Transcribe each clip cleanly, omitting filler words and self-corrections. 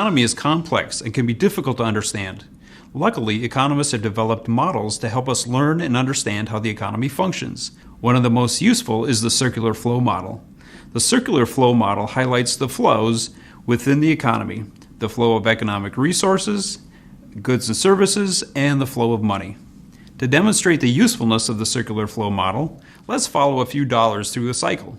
economy is complex and can be difficult to understand. Luckily, economists have developed models to help us learn and understand how the economy functions. One of the most useful is the circular flow model. The circular flow model highlights the flows within the economy, the flow of economic resources, goods and services, and the flow of money. To demonstrate the usefulness of the circular flow model, let's follow a few dollars through a cycle.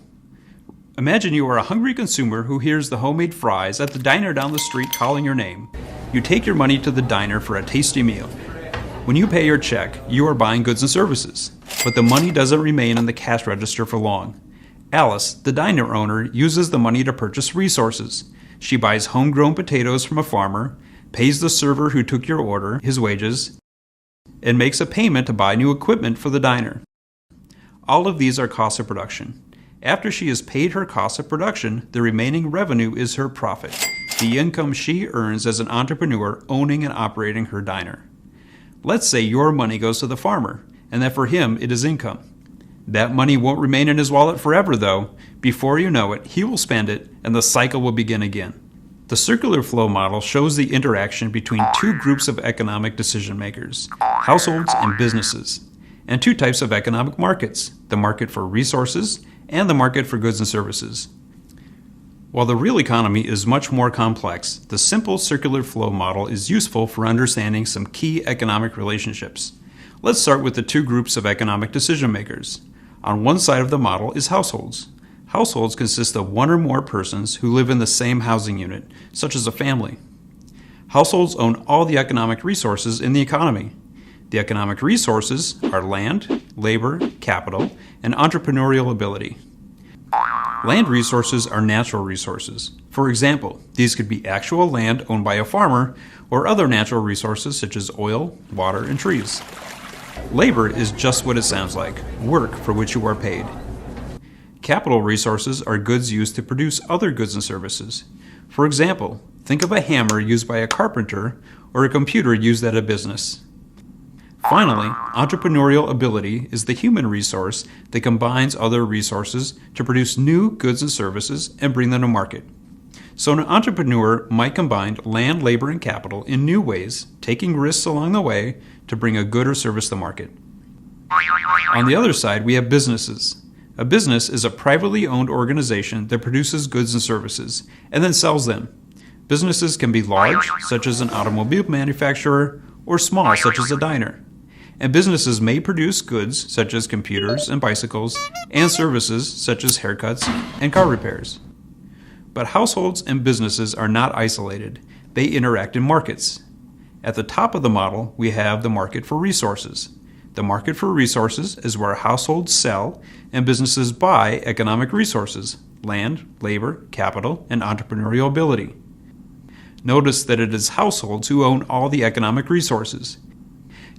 Imagine you are a hungry consumer who hears the homemade fries at the diner down the street calling your name. You take your money to the diner for a tasty meal. When you pay your check, you are buying goods and services, but the money doesn't remain in the cash register for long. Alice, the diner owner, uses the money to purchase resources. She buys homegrown potatoes from a farmer, pays the server who took your order his wages, and makes a payment to buy new equipment for the diner. All of these are costs of production. After she has paid her costs of production, the remaining revenue is her profit, the income she earns as an entrepreneur owning and operating her diner. Let's say your money goes to the farmer, and that for him it is income. That money won't remain in his wallet forever, though. Before you know it, he will spend it, and the cycle will begin again. The circular flow model shows the interaction between two groups of economic decision makers, households and businesses, and two types of economic markets, the market for resources and the market for goods and services. While the real economy is much more complex, the simple circular flow model is useful for understanding some key economic relationships. Let's start with the two groups of economic decision makers. On one side of the model is households. Households consist of one or more persons who live in the same housing unit, such as a family. Households own all the economic resources in the economy. The economic resources are land, labor, capital, and entrepreneurial ability. Land resources are natural resources. For example, these could be actual land owned by a farmer or other natural resources such as oil, water, and trees. Labor is just what it sounds like, work for which you are paid. Capital resources are goods used to produce other goods and services. For example, think of a hammer used by a carpenter or a computer used at a business. Finally, entrepreneurial ability is the human resource that combines other resources to produce new goods and services and bring them to market. So an entrepreneur might combine land, labor, and capital in new ways, taking risks along the way to bring a good or service to market. On the other side, we have businesses. A business is a privately owned organization that produces goods and services and then sells them. Businesses can be large, such as an automobile manufacturer, or small, such as a diner. And businesses may produce goods such as computers and bicycles, and services such as haircuts and car repairs. But households and businesses are not isolated. They interact in markets. At the top of the model, we have the market for resources. The market for resources is where households sell and businesses buy economic resources, land, labor, capital, and entrepreneurial ability. Notice that it is households who own all the economic resources.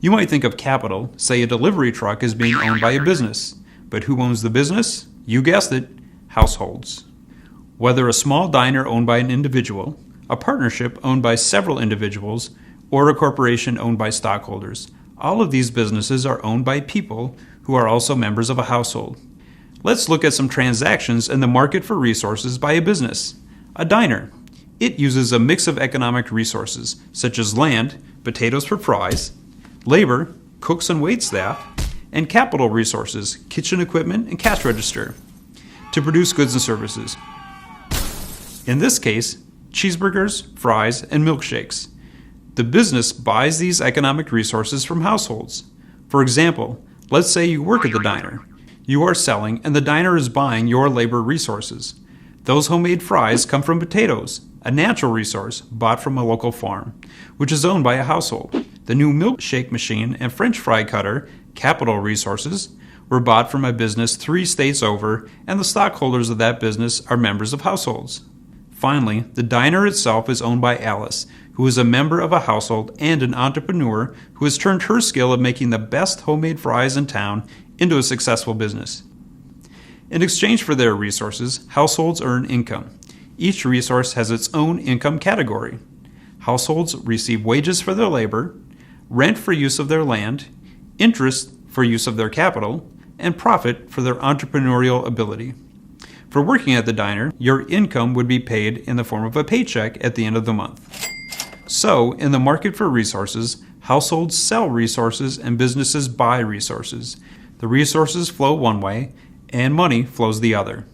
You might think of capital, say a delivery truck, as being owned by a business. But who owns the business? You guessed it, households. Whether a small diner owned by an individual, a partnership owned by several individuals, or a corporation owned by stockholders, all of these businesses are owned by people who are also members of a household. Let's look at some transactions in the market for resources by a business. A diner. It uses a mix of economic resources, such as land, potatoes for fries, labor, cooks and waitstaff, and capital resources, kitchen equipment and cash register, to produce goods and services. In this case, cheeseburgers, fries, and milkshakes. The business buys these economic resources from households. For example, let's say you work at the diner. You are selling and the diner is buying your labor resources. Those homemade fries come from potatoes, a natural resource bought from a local farm, which is owned by a household. The new milkshake machine and French fry cutter, capital resources, were bought from a business 3 states over, and the stockholders of that business are members of households. Finally, the diner itself is owned by Alice, who is a member of a household and an entrepreneur who has turned her skill of making the best homemade fries in town into a successful business. In exchange for their resources, households earn income. Each resource has its own income category. Households receive wages for their labor, rent for use of their land, interest for use of their capital, and profit for their entrepreneurial ability. For working at the diner, your income would be paid in the form of a paycheck at the end of the month. So, in the market for resources, households sell resources and businesses buy resources. The resources flow one way, and money flows the other.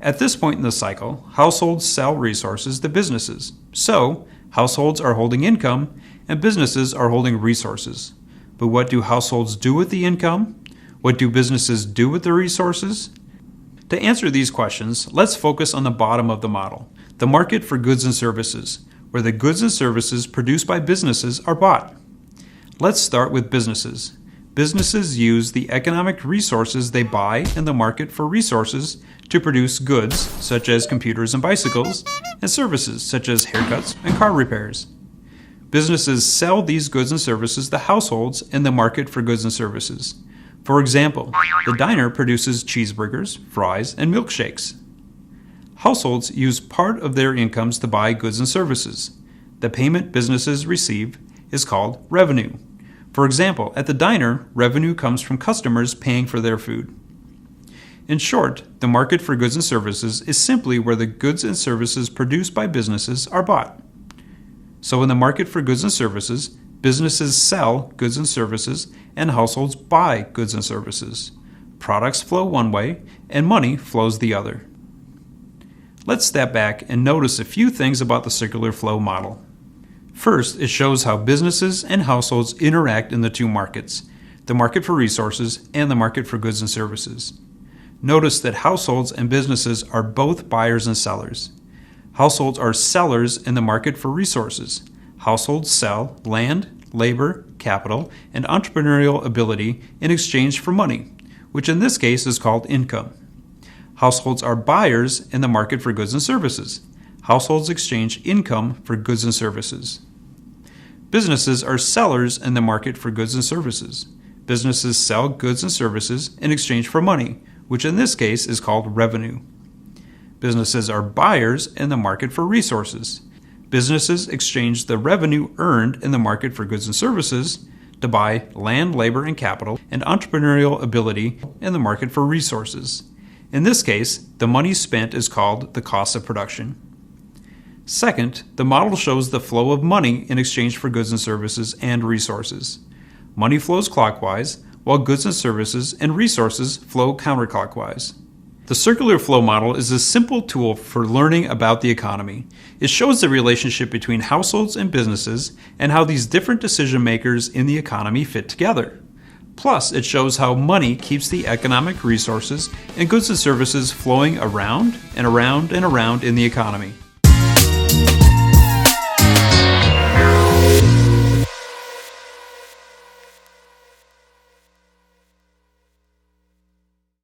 At this point in the cycle, households sell resources to businesses. So, households are holding income, and businesses are holding resources. But what do households do with the income? What do businesses do with the resources? To answer these questions, let's focus on the bottom of the model, the market for goods and services, where the goods and services produced by businesses are bought. Let's start with businesses. Businesses use the economic resources they buy in the market for resources to produce goods, such as computers and bicycles, and services, such as haircuts and car repairs. Businesses sell these goods and services to households in the market for goods and services. For example, the diner produces cheeseburgers, fries, and milkshakes. Households use part of their incomes to buy goods and services. The payment businesses receive is called revenue. For example, at the diner, revenue comes from customers paying for their food. In short, the market for goods and services is simply where the goods and services produced by businesses are bought. So in the market for goods and services, businesses sell goods and services, and households buy goods and services. Products flow one way, and money flows the other. Let's step back and notice a few things about the circular flow model. First, it shows how businesses and households interact in the two markets, the market for resources and the market for goods and services. Notice that households and businesses are both buyers and sellers. Households are sellers in the market for resources. Households sell land, labor, capital, and entrepreneurial ability in exchange for money, which in this case is called income. Households are buyers in the market for goods and services. Households exchange income for goods and services. Businesses are sellers in the market for goods and services. Businesses sell goods and services in exchange for money, which in this case is called revenue. Businesses are buyers in the market for resources. Businesses exchange the revenue earned in the market for goods and services to buy land, labor, and capital, and entrepreneurial ability in the market for resources. In this case, the money spent is called the cost of production. Second, the model shows the flow of money in exchange for goods and services and resources. Money flows clockwise, while goods and services and resources flow counterclockwise. The circular flow model is a simple tool for learning about the economy. It shows the relationship between households and businesses and how these different decision makers in the economy fit together. Plus, it shows how money keeps the economic resources and goods and services flowing around and around and around in the economy.